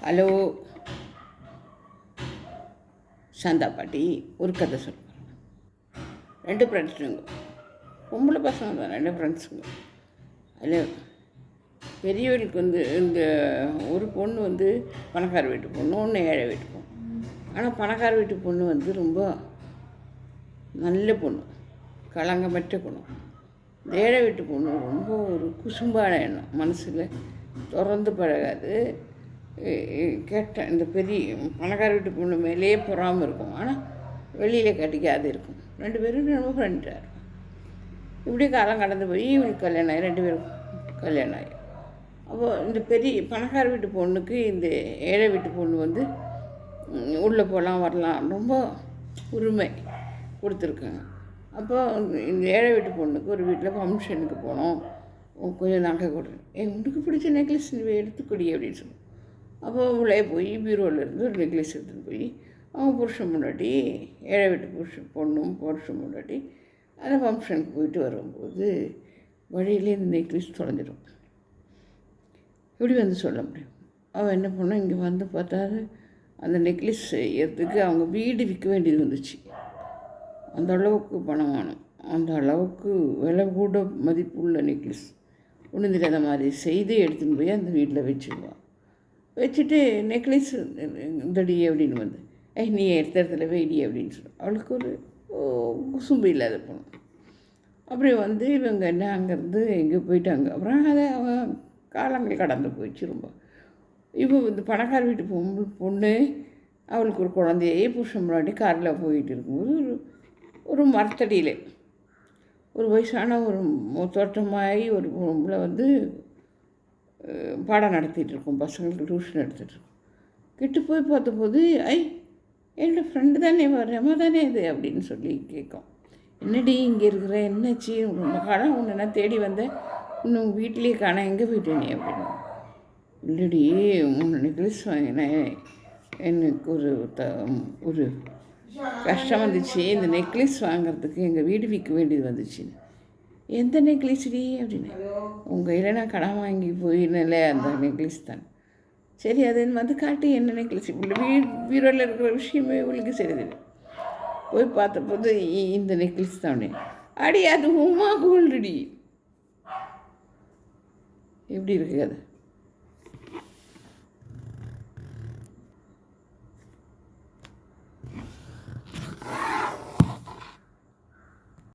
Hello Shantha பாட்டி ஒரு கதை சொல்லுவாங்க. 2 ஃப்ரெண்ட்ஸுங்க, பொம்பளை பசங்க தான், 2 ஃப்ரெண்ட்ஸுங்க. அதில் பெரியவர்களுக்கு இந்த ஒரு பொண்ணு பணக்கார வீட்டு பொண்ணு, ஒன்று ஏழை வீட்டு பொண்ணு. ஆனால் பணக்கார வீட்டு பொண்ணு ரொம்ப நல்ல பொண்ணு, களங்கமற்ற பொண்ணு. இந்த ஏழை வீட்டு பொண்ணு ரொம்ப ஒரு குசும்பான எண்ணம், மனசில் திறந்து பழகாது. இந்த பெரிய பணக்கார வீட்டு பொண்ணு மேலேயே பொறாமல் இருக்கும், ஆனால் வெளியில் கட்டிக்காது இருக்கும். 2 பேரும் ரொம்ப ஃப்ரெண்டாக இருக்கும். இப்படி காலம் கடந்து போய் இவங்களுக்கு கல்யாணம் ஆகி 2 பேரும் கல்யாணம் ஆகி, அப்போது இந்த பெரிய பணக்கார வீட்டு பொண்ணுக்கு இந்த ஏழை வீட்டு பொண்ணு உள்ளே போகலாம் வரலாம் ரொம்ப உரிமை கொடுத்துருக்காங்க. அப்போது இந்த ஏழை வீட்டு பொண்ணுக்கு ஒரு வீட்டில் ஃபங்க்ஷனுக்கு போனோம், கொஞ்சம் நகை கொடுங்க, உனக்கு பிடிச்ச நெக்லஸ் எடுத்துக்கொடி அப்படின்னு சொல்லி. அப்போ உள்ளே போய் பீரோவிலேருந்து ஒரு நெக்லஸ் எடுத்துகிட்டு போய் அவங்க புருஷன் முன்னாடி, ஏழை வீட்டு புருஷன் முன்னாடி அந்த ஃபங்க்ஷனுக்கு போயிட்டு வரும்போது வழியிலே இந்த நெக்லஸ் தொலைஞ்சிடும். எப்படி சொல்ல முடியும்? அவன் என்ன பண்ணால் இங்கே பார்த்தாரு, அந்த நெக்லஸ் செய்யறதுக்கு அவங்க வீடு விற்க வேண்டியது வந்துச்சு. அந்த அளவுக்கு பணம் வேணும், அந்த அளவுக்கு விலை கூட மதிப்புள்ள நெக்லஸ். ஒன்றும் தெரியாத மாதிரி செய்து எடுத்துன்னு போய் அந்த வீட்டில் வச்சுட்டு நெக்லஸ் இந்தடி அப்படின்னு நீ எடுத்த இடத்துல வெயிடி அப்படின்னு சொல்லி அவளுக்கு ஒரு குசும்பு இல்லாத பொண்ணு. அப்படி இவங்க என்ன அங்கேருந்து எங்கே போயிட்டாங்க. அப்புறம் அதை அவன் காலங்கள் கடந்து போயிடுச்சு ரொம்ப. இப்போ இந்த பணக்கார வீட்டு பொண்ணு அவளுக்கு ஒரு குழந்தையே புருஷன் முன்னாடி காரில் போயிட்டு இருக்கும்போது ஒரு மரத்தடியில் ஒரு வயசான ஒரு தோற்றமாகி ஒரு பொம்பளை பாடம் நடத்திட்டுருக்கோம், பசங்களுக்கு டியூஷன் எடுத்துகிட்ருக்கோம். கிட்ட போய் பார்த்தபோது என்னோடய ஃப்ரெண்டு தானே ரமா தானே இது அப்படின்னு சொல்லி கேட்கும். என்னடி இங்கே இருக்கிற, என்னாச்சு, ரொம்ப காலம் ஒன்று நான் தேடி வந்தேன், இன்னும் வீட்லேயே காண, எங்கே போயிட்டேனே அப்படின்னு. இல்லடி, 3 நெக்லஸ் வாங்கினேன், எனக்கு ஒரு கஷ்டம் வந்துச்சு, இந்த நெக்லஸ் வாங்கிறதுக்கு எங்கள் வீடு விற்க வேண்டியது வந்துச்சு. எந்த நெக்லஸ்டி அப்படின்னு. உங்கள் கையில் நான் கடன் வாங்கி போயினல அந்த நெக்லஸ் தான். சரி, அது காட்டி என்ன நெக்லஸ், இப்படி பீரோவில் இருக்கிற விஷயமே இவளுக்கு சரி தெரியும். போய் பார்த்தபோது இந்த நெக்லஸ் தான். அடி அது உமா கோல்டுடி. எப்படி இருக்குது அது?